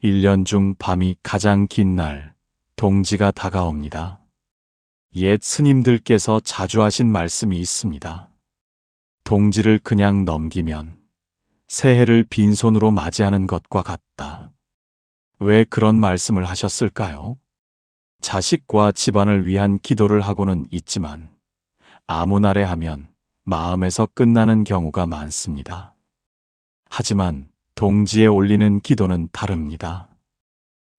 1년 중 밤이 가장 긴 날, 동지가 다가옵니다. 옛 스님들께서 자주 하신 말씀이 있습니다. 동지를 그냥 넘기면 새해를 빈손으로 맞이하는 것과 같다. 왜 그런 말씀을 하셨을까요? 자식과 집안을 위한 기도를 하고는 있지만 아무 날에 하면 마음에서 끝나는 경우가 많습니다. 하지만 동지에 올리는 기도는 다릅니다.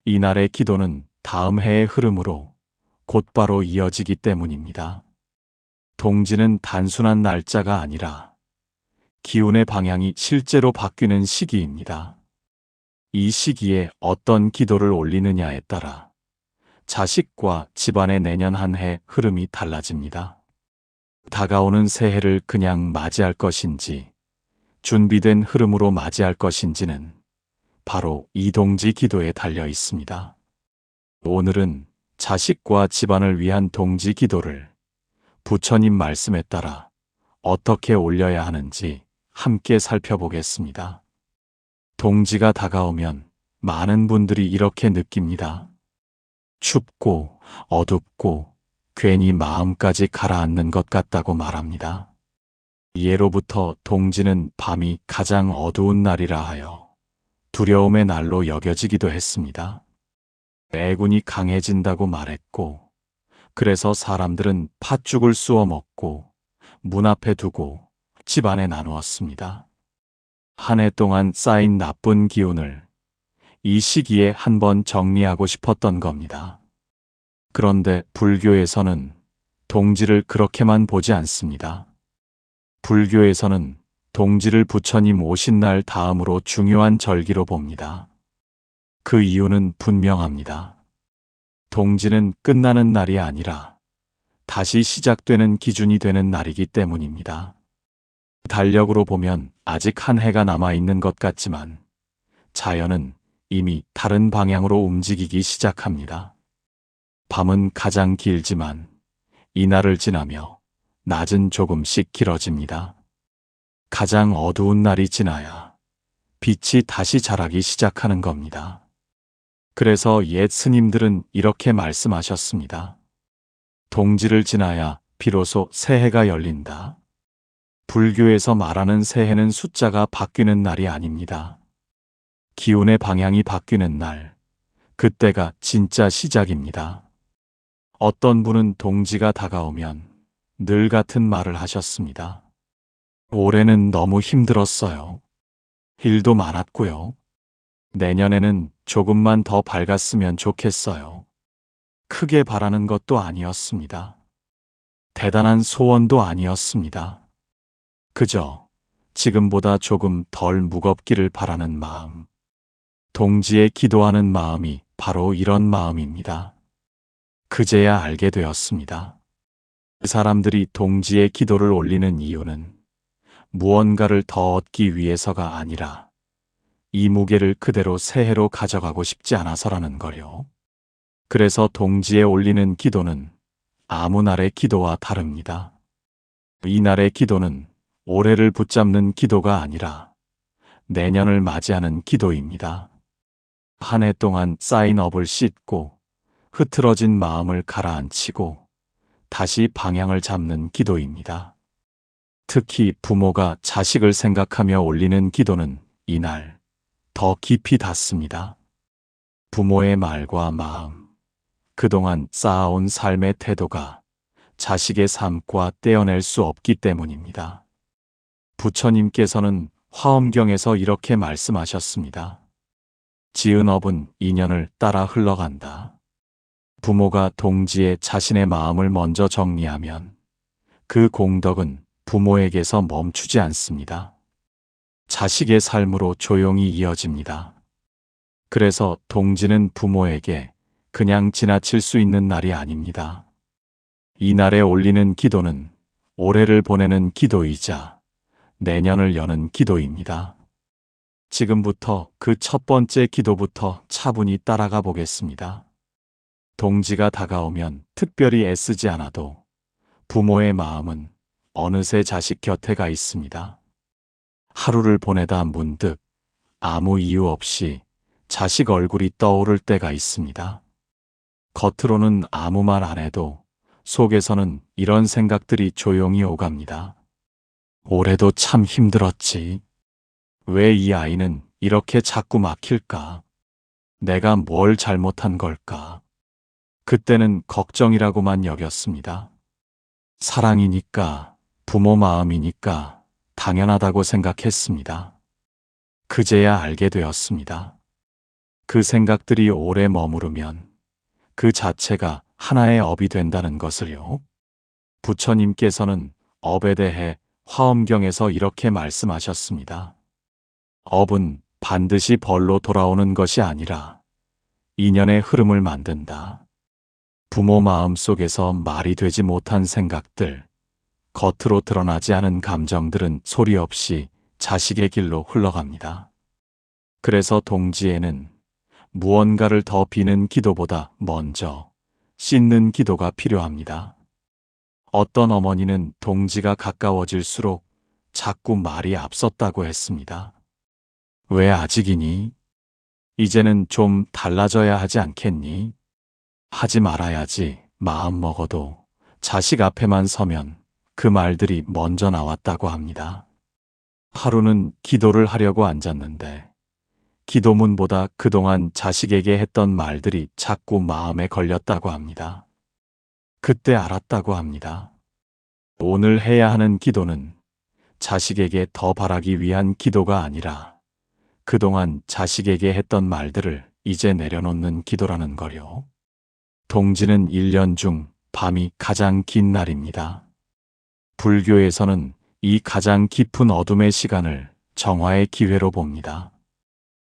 이날의 기도는 다음 해의 흐름으로 곧바로 이어지기 때문입니다. 동지는 단순한 날짜가 아니라 기운의 방향이 실제로 바뀌는 시기입니다. 이 시기에 어떤 기도를 올리느냐에 따라 자식과 집안의 내년 한 해 흐름이 달라집니다. 다가오는 새해를 그냥 맞이할 것인지 준비된 흐름으로 맞이할 것인지는 바로 이 동지 기도에 달려 있습니다. 오늘은 자식과 집안을 위한 동지 기도를 부처님 말씀에 따라 어떻게 올려야 하는지 함께 살펴보겠습니다. 동지가 다가오면 많은 분들이 이렇게 느낍니다. 춥고 어둡고 괜히 마음까지 가라앉는 것 같다고 말합니다. 예로부터 동지는 밤이 가장 어두운 날이라 하여 두려움의 날로 여겨지기도 했습니다. 애군이 강해진다고 말했고, 그래서 사람들은 팥죽을 쑤어 먹고 문 앞에 두고 집 안에 나누었습니다. 한 해 동안 쌓인 나쁜 기운을 이 시기에 한번 정리하고 싶었던 겁니다. 그런데 불교에서는 동지를 그렇게만 보지 않습니다. 불교에서는 동지를 부처님 오신 날 다음으로 중요한 절기로 봅니다. 그 이유는 분명합니다. 동지는 끝나는 날이 아니라 다시 시작되는 기준이 되는 날이기 때문입니다. 달력으로 보면 아직 한 해가 남아있는 것 같지만 자연은 이미 다른 방향으로 움직이기 시작합니다. 밤은 가장 길지만 이날을 지나며 낮은 조금씩 길어집니다. 가장 어두운 날이 지나야 빛이 다시 자라기 시작하는 겁니다. 그래서 옛 스님들은 이렇게 말씀하셨습니다. 동지를 지나야 비로소 새해가 열린다. 불교에서 말하는 새해는 숫자가 바뀌는 날이 아닙니다. 기운의 방향이 바뀌는 날, 그때가 진짜 시작입니다. 어떤 분은 동지가 다가오면 늘 같은 말을 하셨습니다. 올해는 너무 힘들었어요. 일도 많았고요. 내년에는 조금만 더 밝았으면 좋겠어요. 크게 바라는 것도 아니었습니다. 대단한 소원도 아니었습니다. 그저 지금보다 조금 덜 무겁기를 바라는 마음. 동지에 기도하는 마음이 바로 이런 마음입니다. 그제야 알게 되었습니다. 사람들이 동지에 기도를 올리는 이유는 무언가를 더 얻기 위해서가 아니라 이 무게를 그대로 새해로 가져가고 싶지 않아서라는 거요. 그래서 동지에 올리는 기도는 아무 날의 기도와 다릅니다. 이 날의 기도는 올해를 붙잡는 기도가 아니라 내년을 맞이하는 기도입니다. 한 해 동안 쌓인 업을 씻고 흐트러진 마음을 가라앉히고 다시 방향을 잡는 기도입니다. 특히 부모가 자식을 생각하며 올리는 기도는 이날 더 깊이 닿습니다. 부모의 말과 마음, 그동안 쌓아온 삶의 태도가 자식의 삶과 떼어낼 수 없기 때문입니다. 부처님께서는 화엄경에서 이렇게 말씀하셨습니다. 지은 업은 인연을 따라 흘러간다. 부모가 동지에 자신의 마음을 먼저 정리하면 그 공덕은 부모에게서 멈추지 않습니다. 자식의 삶으로 조용히 이어집니다. 그래서 동지는 부모에게 그냥 지나칠 수 있는 날이 아닙니다. 이 날에 올리는 기도는 올해를 보내는 기도이자 내년을 여는 기도입니다. 지금부터 그 첫 번째 기도부터 차분히 따라가 보겠습니다. 동지가 다가오면 특별히 애쓰지 않아도 부모의 마음은 어느새 자식 곁에 가 있습니다. 하루를 보내다 문득 아무 이유 없이 자식 얼굴이 떠오를 때가 있습니다. 겉으로는 아무 말 안 해도 속에서는 이런 생각들이 조용히 오갑니다. 올해도 참 힘들었지. 왜 이 아이는 이렇게 자꾸 막힐까? 내가 뭘 잘못한 걸까? 그때는 걱정이라고만 여겼습니다. 사랑이니까, 부모 마음이니까 당연하다고 생각했습니다. 그제야 알게 되었습니다. 그 생각들이 오래 머무르면 그 자체가 하나의 업이 된다는 것을요. 부처님께서는 업에 대해 화엄경에서 이렇게 말씀하셨습니다. 업은 반드시 벌로 돌아오는 것이 아니라 인연의 흐름을 만든다. 부모 마음 속에서 말이 되지 못한 생각들, 겉으로 드러나지 않은 감정들은 소리 없이 자식의 길로 흘러갑니다. 그래서 동지에는 무언가를 더 비는 기도보다 먼저 씻는 기도가 필요합니다. 어떤 어머니는 동지가 가까워질수록 자꾸 말이 앞섰다고 했습니다. 왜 아직이니? 이제는 좀 달라져야 하지 않겠니? 하지 말아야지. 마음 먹어도 자식 앞에만 서면 그 말들이 먼저 나왔다고 합니다. 하루는 기도를 하려고 앉았는데 기도문보다 그동안 자식에게 했던 말들이 자꾸 마음에 걸렸다고 합니다. 그때 알았다고 합니다. 오늘 해야 하는 기도는 자식에게 더 바라기 위한 기도가 아니라 그동안 자식에게 했던 말들을 이제 내려놓는 기도라는 거요. 동지는 1년 중 밤이 가장 긴 날입니다. 불교에서는 이 가장 깊은 어둠의 시간을 정화의 기회로 봅니다.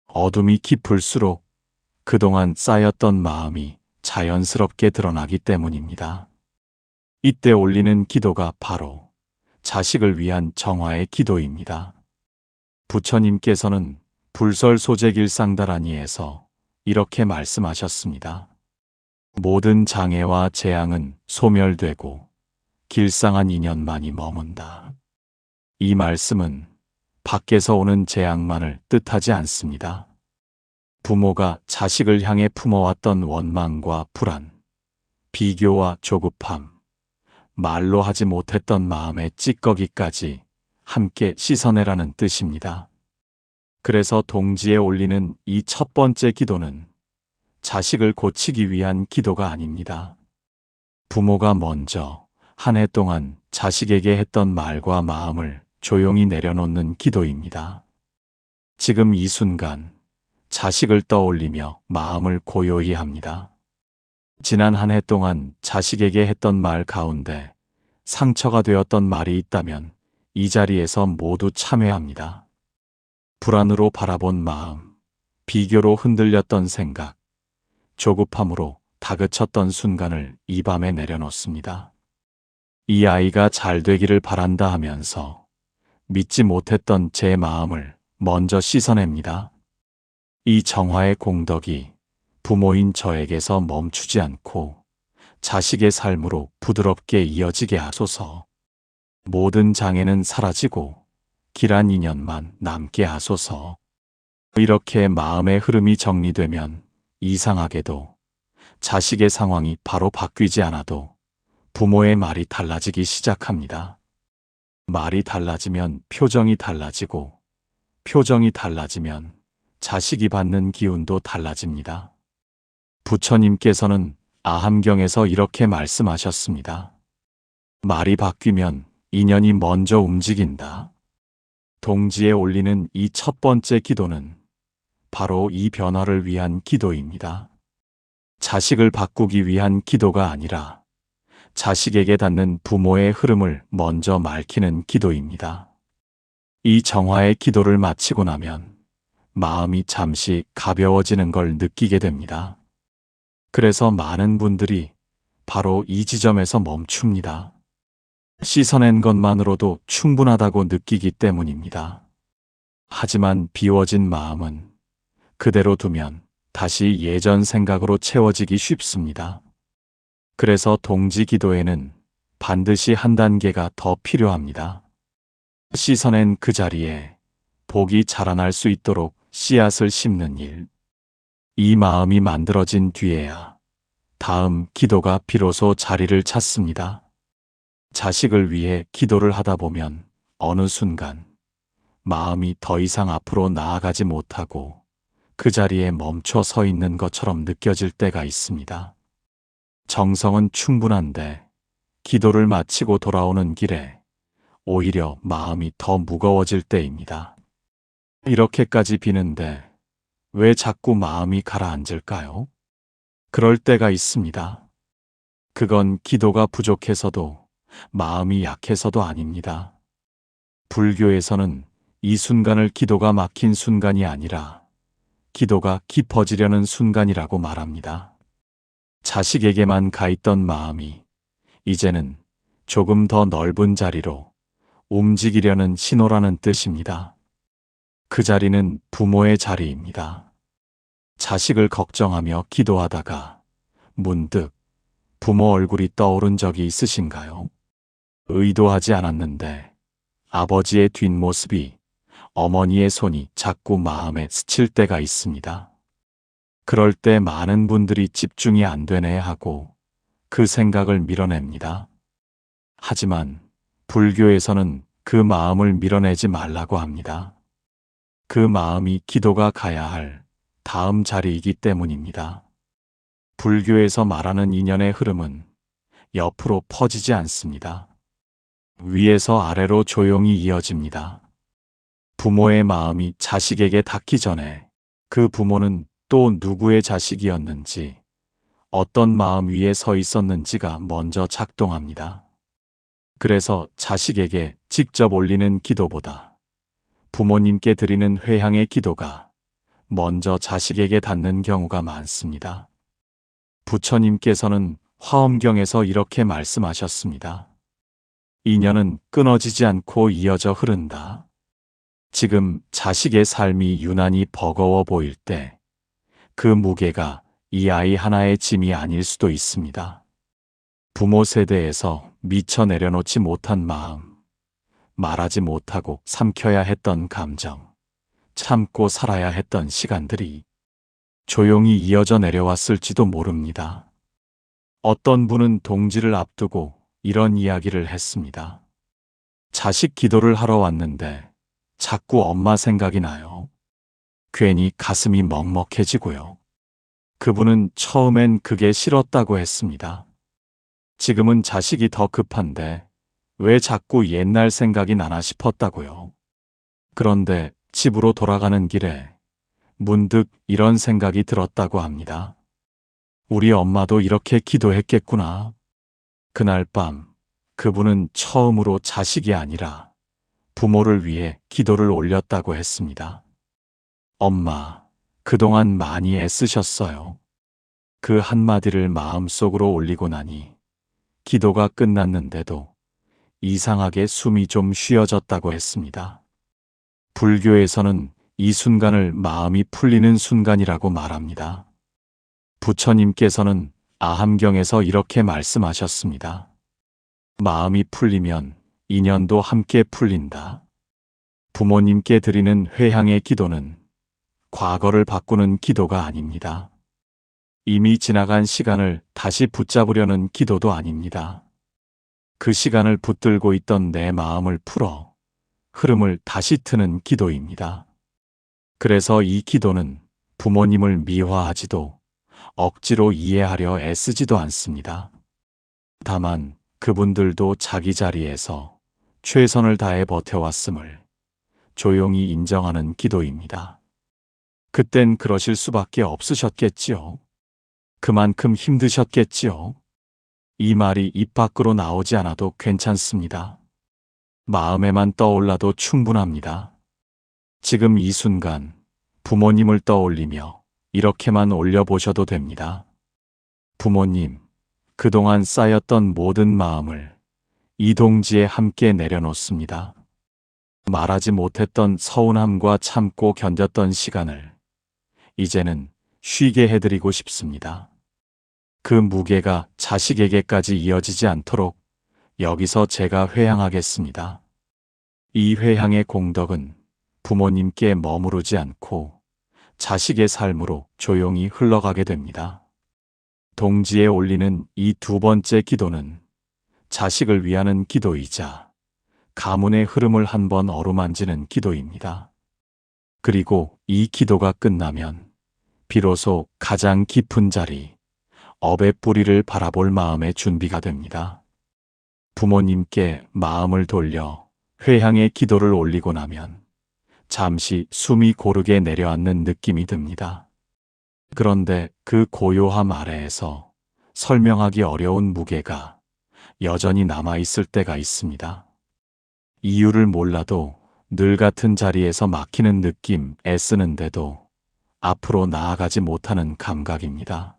어둠이 깊을수록 그동안 쌓였던 마음이 자연스럽게 드러나기 때문입니다. 이때 올리는 기도가 바로 자식을 위한 정화의 기도입니다. 부처님께서는 불설소재길상다라니에서 이렇게 말씀하셨습니다. 모든 장애와 재앙은 소멸되고 길상한 인연만이 머문다. 이 말씀은 밖에서 오는 재앙만을 뜻하지 않습니다. 부모가 자식을 향해 품어왔던 원망과 불안, 비교와 조급함, 말로 하지 못했던 마음의 찌꺼기까지 함께 씻어내라는 뜻입니다. 그래서 동지에 올리는 이 첫 번째 기도는 자식을 고치기 위한 기도가 아닙니다. 부모가 먼저 한 해 동안 자식에게 했던 말과 마음을 조용히 내려놓는 기도입니다. 지금 이 순간 자식을 떠올리며 마음을 고요히 합니다. 지난 한 해 동안 자식에게 했던 말 가운데 상처가 되었던 말이 있다면 이 자리에서 모두 참회합니다. 불안으로 바라본 마음, 비교로 흔들렸던 생각, 조급함으로 다그쳤던 순간을 이 밤에 내려놓습니다. 이 아이가 잘 되기를 바란다 하면서 믿지 못했던 제 마음을 먼저 씻어냅니다. 이 정화의 공덕이 부모인 저에게서 멈추지 않고 자식의 삶으로 부드럽게 이어지게 하소서. 모든 장애는 사라지고 길한 인연만 남게 하소서. 이렇게 마음의 흐름이 정리되면 이상하게도 자식의 상황이 바로 바뀌지 않아도 부모의 말이 달라지기 시작합니다. 말이 달라지면 표정이 달라지고 표정이 달라지면 자식이 받는 기운도 달라집니다. 부처님께서는 아함경에서 이렇게 말씀하셨습니다. 말이 바뀌면 인연이 먼저 움직인다. 동지에 올리는 이 첫 번째 기도는 바로 이 변화를 위한 기도입니다. 자식을 바꾸기 위한 기도가 아니라 자식에게 닿는 부모의 흐름을 먼저 맑히는 기도입니다. 이 정화의 기도를 마치고 나면 마음이 잠시 가벼워지는 걸 느끼게 됩니다. 그래서 많은 분들이 바로 이 지점에서 멈춥니다. 씻어낸 것만으로도 충분하다고 느끼기 때문입니다. 하지만 비워진 마음은 그대로 두면 다시 예전 생각으로 채워지기 쉽습니다. 그래서 동지 기도에는 반드시 한 단계가 더 필요합니다. 씻어낸 그 자리에 복이 자라날 수 있도록 씨앗을 심는 일. 이 마음이 만들어진 뒤에야 다음 기도가 비로소 자리를 찾습니다. 자식을 위해 기도를 하다 보면 어느 순간 마음이 더 이상 앞으로 나아가지 못하고 그 자리에 멈춰 서 있는 것처럼 느껴질 때가 있습니다. 정성은 충분한데 기도를 마치고 돌아오는 길에 오히려 마음이 더 무거워질 때입니다. 이렇게까지 비는데 왜 자꾸 마음이 가라앉을까요? 그럴 때가 있습니다. 그건 기도가 부족해서도 마음이 약해서도 아닙니다. 불교에서는 이 순간을 기도가 막힌 순간이 아니라 기도가 깊어지려는 순간이라고 말합니다. 자식에게만 가 있던 마음이 이제는 조금 더 넓은 자리로 움직이려는 신호라는 뜻입니다. 그 자리는 부모의 자리입니다. 자식을 걱정하며 기도하다가 문득 부모 얼굴이 떠오른 적이 있으신가요? 의도하지 않았는데 아버지의 뒷모습이, 어머니의 손이 자꾸 마음에 스칠 때가 있습니다. 그럴 때 많은 분들이 집중이 안 되네 하고 그 생각을 밀어냅니다. 하지만 불교에서는 그 마음을 밀어내지 말라고 합니다. 그 마음이 기도가 가야 할 다음 자리이기 때문입니다. 불교에서 말하는 인연의 흐름은 옆으로 퍼지지 않습니다. 위에서 아래로 조용히 이어집니다. 부모의 마음이 자식에게 닿기 전에 그 부모는 또 누구의 자식이었는지, 어떤 마음 위에 서 있었는지가 먼저 작동합니다. 그래서 자식에게 직접 올리는 기도보다 부모님께 드리는 회향의 기도가 먼저 자식에게 닿는 경우가 많습니다. 부처님께서는 화엄경에서 이렇게 말씀하셨습니다. 인연은 끊어지지 않고 이어져 흐른다. 지금 자식의 삶이 유난히 버거워 보일 때 그 무게가 이 아이 하나의 짐이 아닐 수도 있습니다. 부모 세대에서 미처 내려놓지 못한 마음, 말하지 못하고 삼켜야 했던 감정, 참고 살아야 했던 시간들이 조용히 이어져 내려왔을지도 모릅니다. 어떤 분은 동지를 앞두고 이런 이야기를 했습니다. 자식 기도를 하러 왔는데 자꾸 엄마 생각이 나요. 괜히 가슴이 먹먹해지고요. 그분은 처음엔 그게 싫었다고 했습니다. 지금은 자식이 더 급한데 왜 자꾸 옛날 생각이 나나 싶었다고요. 그런데 집으로 돌아가는 길에 문득 이런 생각이 들었다고 합니다. 우리 엄마도 이렇게 기도했겠구나. 그날 밤 그분은 처음으로 자식이 아니라 부모를 위해 기도를 올렸다고 했습니다. 엄마, 그동안 많이 애쓰셨어요. 그 한마디를 마음속으로 올리고 나니 기도가 끝났는데도 이상하게 숨이 좀 쉬어졌다고 했습니다. 불교에서는 이 순간을 마음이 풀리는 순간이라고 말합니다. 부처님께서는 아함경에서 이렇게 말씀하셨습니다. 마음이 풀리면 인연도 함께 풀린다. 부모님께 드리는 회향의 기도는 과거를 바꾸는 기도가 아닙니다. 이미 지나간 시간을 다시 붙잡으려는 기도도 아닙니다. 그 시간을 붙들고 있던 내 마음을 풀어 흐름을 다시 트는 기도입니다. 그래서 이 기도는 부모님을 미화하지도 억지로 이해하려 애쓰지도 않습니다. 다만 그분들도 자기 자리에서 최선을 다해 버텨왔음을 조용히 인정하는 기도입니다. 그땐 그러실 수밖에 없으셨겠지요. 그만큼 힘드셨겠지요. 이 말이 입 밖으로 나오지 않아도 괜찮습니다. 마음에만 떠올라도 충분합니다. 지금 이 순간 부모님을 떠올리며 이렇게만 올려보셔도 됩니다. 부모님, 그동안 쌓였던 모든 마음을 이 동지에 함께 내려놓습니다. 말하지 못했던 서운함과 참고 견뎠던 시간을 이제는 쉬게 해드리고 싶습니다. 그 무게가 자식에게까지 이어지지 않도록 여기서 제가 회향하겠습니다. 이 회향의 공덕은 부모님께 머무르지 않고 자식의 삶으로 조용히 흘러가게 됩니다. 동지에 올리는 이 두 번째 기도는 자식을 위하는 기도이자 가문의 흐름을 한번 어루만지는 기도입니다. 그리고 이 기도가 끝나면 비로소 가장 깊은 자리, 업의 뿌리를 바라볼 마음의 준비가 됩니다. 부모님께 마음을 돌려 회향의 기도를 올리고 나면 잠시 숨이 고르게 내려앉는 느낌이 듭니다. 그런데 그 고요함 아래에서 설명하기 어려운 무게가 여전히 남아있을 때가 있습니다. 이유를 몰라도 늘 같은 자리에서 막히는 느낌, 애쓰는데도 앞으로 나아가지 못하는 감각입니다.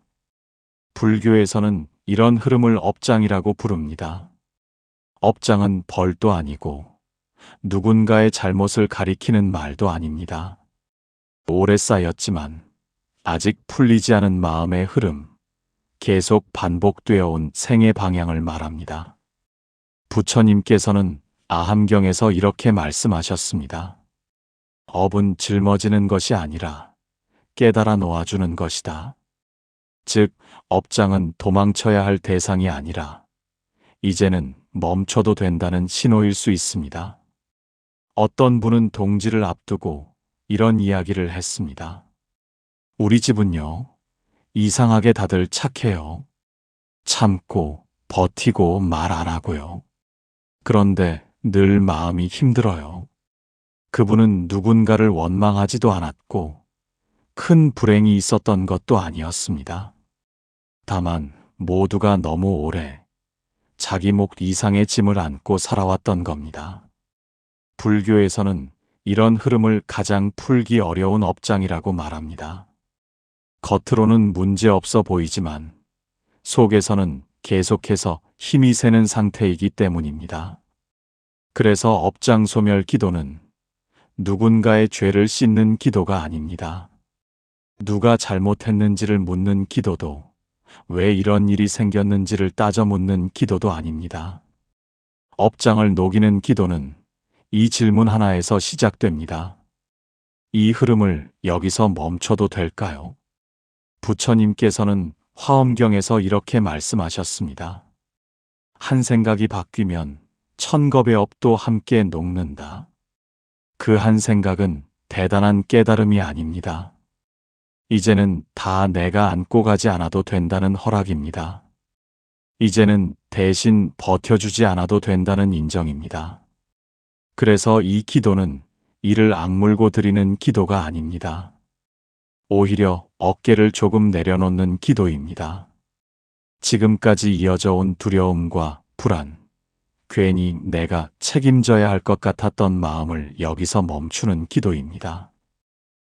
불교에서는 이런 흐름을 업장이라고 부릅니다. 업장은 벌도 아니고 누군가의 잘못을 가리키는 말도 아닙니다. 오래 쌓였지만 아직 풀리지 않은 마음의 흐름, 계속 반복되어 온 생의 방향을 말합니다. 부처님께서는 아함경에서 이렇게 말씀하셨습니다. 업은 짊어지는 것이 아니라 깨달아 놓아주는 것이다. 즉, 업장은 도망쳐야 할 대상이 아니라 이제는 멈춰도 된다는 신호일 수 있습니다. 어떤 분은 동지를 앞두고 이런 이야기를 했습니다. 우리 집은요, 이상하게 다들 착해요. 참고, 버티고 말 안 하고요. 그런데 늘 마음이 힘들어요. 그분은 누군가를 원망하지도 않았고, 큰 불행이 있었던 것도 아니었습니다. 다만 모두가 너무 오래 자기 목 이상의 짐을 안고 살아왔던 겁니다. 불교에서는 이런 흐름을 가장 풀기 어려운 업장이라고 말합니다. 겉으로는 문제 없어 보이지만 속에서는 계속해서 힘이 새는 상태이기 때문입니다. 그래서 업장 소멸 기도는 누군가의 죄를 씻는 기도가 아닙니다. 누가 잘못했는지를 묻는 기도도 왜 이런 일이 생겼는지를 따져 묻는 기도도 아닙니다. 업장을 녹이는 기도는 이 질문 하나에서 시작됩니다. 이 흐름을 여기서 멈춰도 될까요? 부처님께서는 화엄경에서 이렇게 말씀하셨습니다. 한 생각이 바뀌면 천겁의 업도 함께 녹는다. 그 한 생각은 대단한 깨달음이 아닙니다. 이제는 다 내가 안고 가지 않아도 된다는 허락입니다. 이제는 대신 버텨주지 않아도 된다는 인정입니다. 그래서 이 기도는 이를 악물고 드리는 기도가 아닙니다. 오히려 어깨를 조금 내려놓는 기도입니다. 지금까지 이어져 온 두려움과 불안, 괜히 내가 책임져야 할 것 같았던 마음을 여기서 멈추는 기도입니다.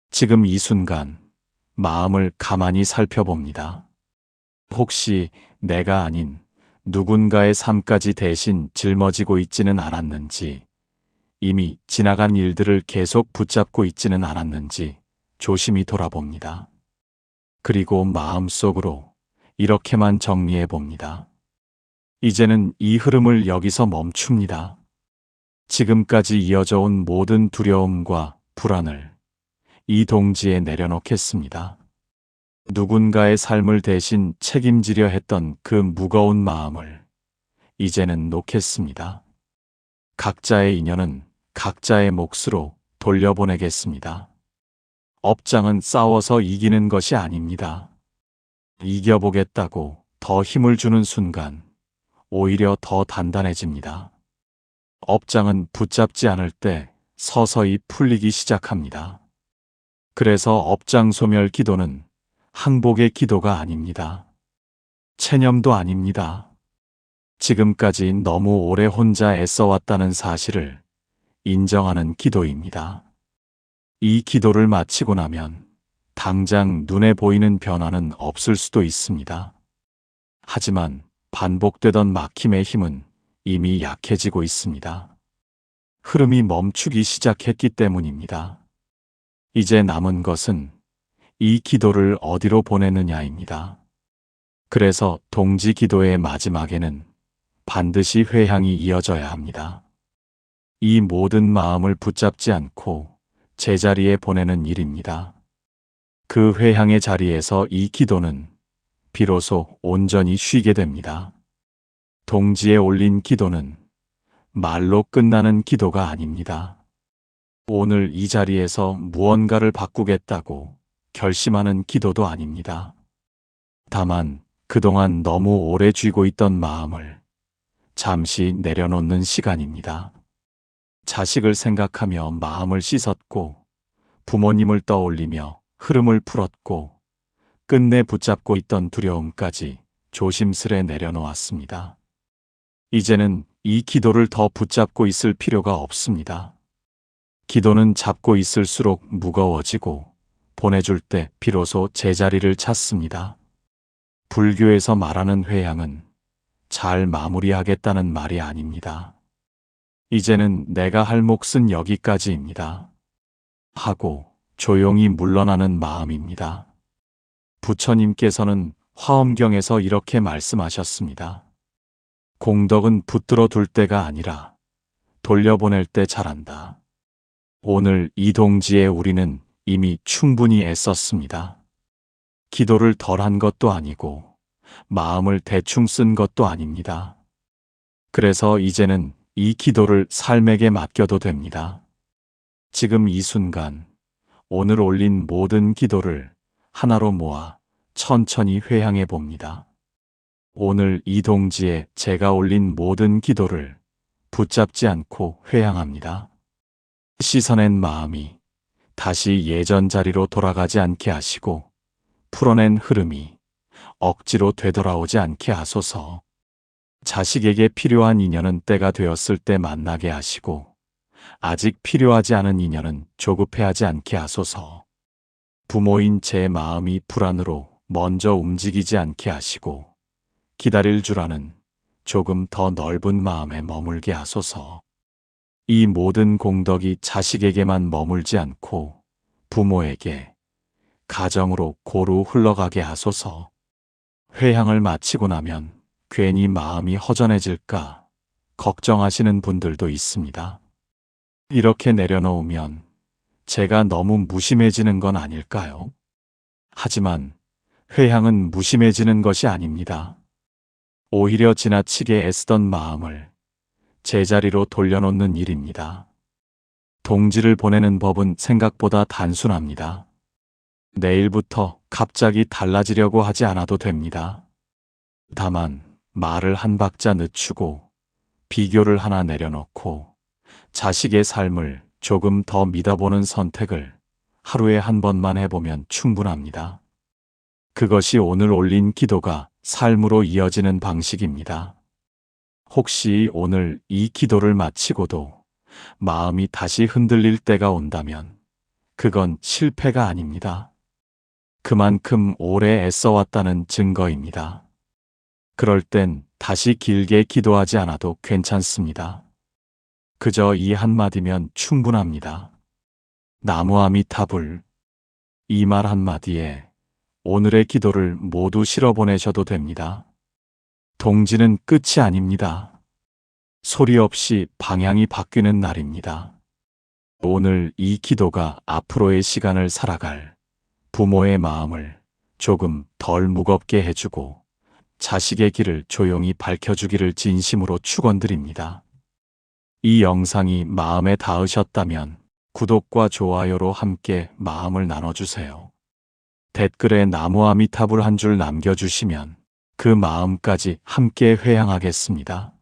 지금 이 순간 마음을 가만히 살펴봅니다. 혹시 내가 아닌 누군가의 삶까지 대신 짊어지고 있지는 않았는지, 이미 지나간 일들을 계속 붙잡고 있지는 않았는지 조심히 돌아봅니다. 그리고 마음속으로 이렇게만 정리해 봅니다. 이제는 이 흐름을 여기서 멈춥니다. 지금까지 이어져 온 모든 두려움과 불안을 이 동지에 내려놓겠습니다. 누군가의 삶을 대신 책임지려 했던 그 무거운 마음을 이제는 놓겠습니다. 각자의 인연은 각자의 몫으로 돌려보내겠습니다. 업장은 싸워서 이기는 것이 아닙니다. 이겨보겠다고 더 힘을 주는 순간 오히려 더 단단해집니다. 업장은 붙잡지 않을 때 서서히 풀리기 시작합니다. 그래서 업장 소멸 기도는 항복의 기도가 아닙니다. 체념도 아닙니다. 지금까지 너무 오래 혼자 애써왔다는 사실을 인정하는 기도입니다. 이 기도를 마치고 나면 당장 눈에 보이는 변화는 없을 수도 있습니다. 하지만 반복되던 막힘의 힘은 이미 약해지고 있습니다. 흐름이 멈추기 시작했기 때문입니다. 이제 남은 것은 이 기도를 어디로 보내느냐입니다. 그래서 동지 기도의 마지막에는 반드시 회향이 이어져야 합니다. 이 모든 마음을 붙잡지 않고 제자리에 보내는 일입니다. 그 회향의 자리에서 이 기도는 비로소 온전히 쉬게 됩니다. 동지에 올린 기도는 말로 끝나는 기도가 아닙니다. 오늘 이 자리에서 무언가를 바꾸겠다고 결심하는 기도도 아닙니다. 다만 그동안 너무 오래 쥐고 있던 마음을 잠시 내려놓는 시간입니다. 자식을 생각하며 마음을 씻었고, 부모님을 떠올리며 흐름을 풀었고, 끝내 붙잡고 있던 두려움까지 조심스레 내려놓았습니다. 이제는 이 기도를 더 붙잡고 있을 필요가 없습니다. 기도는 잡고 있을수록 무거워지고 보내줄 때 비로소 제자리를 찾습니다. 불교에서 말하는 회향은 잘 마무리하겠다는 말이 아닙니다. 이제는 내가 할 몫은 여기까지입니다. 하고 조용히 물러나는 마음입니다. 부처님께서는 화엄경에서 이렇게 말씀하셨습니다. 공덕은 붙들어 둘 때가 아니라 돌려보낼 때 잘한다. 오늘 이 동지에 우리는 이미 충분히 애썼습니다. 기도를 덜한 것도 아니고 마음을 대충 쓴 것도 아닙니다. 그래서 이제는 이 기도를 삶에게 맡겨도 됩니다. 지금 이 순간 오늘 올린 모든 기도를 하나로 모아 천천히 회향해 봅니다. 오늘 이 동지에 제가 올린 모든 기도를 붙잡지 않고 회향합니다. 씻어낸 마음이 다시 예전 자리로 돌아가지 않게 하시고, 풀어낸 흐름이 억지로 되돌아오지 않게 하소서. 자식에게 필요한 인연은 때가 되었을 때 만나게 하시고, 아직 필요하지 않은 인연은 조급해하지 않게 하소서. 부모인 제 마음이 불안으로 먼저 움직이지 않게 하시고, 기다릴 줄 아는 조금 더 넓은 마음에 머물게 하소서. 이 모든 공덕이 자식에게만 머물지 않고 부모에게, 가정으로 고루 흘러가게 하소서. 회향을 마치고 나면 괜히 마음이 허전해질까 걱정하시는 분들도 있습니다. 이렇게 내려놓으면 제가 너무 무심해지는 건 아닐까요? 하지만 회향은 무심해지는 것이 아닙니다. 오히려 지나치게 애쓰던 마음을 제자리로 돌려놓는 일입니다. 동지를 보내는 법은 생각보다 단순합니다. 내일부터 갑자기 달라지려고 하지 않아도 됩니다. 다만 말을 한 박자 늦추고 비교를 하나 내려놓고 자식의 삶을 조금 더 믿어보는 선택을 하루에 한 번만 해보면 충분합니다. 그것이 오늘 올린 기도가 삶으로 이어지는 방식입니다. 혹시 오늘 이 기도를 마치고도 마음이 다시 흔들릴 때가 온다면 그건 실패가 아닙니다. 그만큼 오래 애써왔다는 증거입니다. 그럴 땐 다시 길게 기도하지 않아도 괜찮습니다. 그저 이 한마디면 충분합니다. 나무아미타불. 이 말 한마디에 오늘의 기도를 모두 실어보내셔도 됩니다. 동지는 끝이 아닙니다. 소리 없이 방향이 바뀌는 날입니다. 오늘 이 기도가 앞으로의 시간을 살아갈 부모의 마음을 조금 덜 무겁게 해주고 자식의 길을 조용히 밝혀주기를 진심으로 축원드립니다. 이 영상이 마음에 닿으셨다면 구독과 좋아요로 함께 마음을 나눠주세요. 댓글에 나무아미타불 한 줄 남겨주시면 그 마음까지 함께 회향하겠습니다.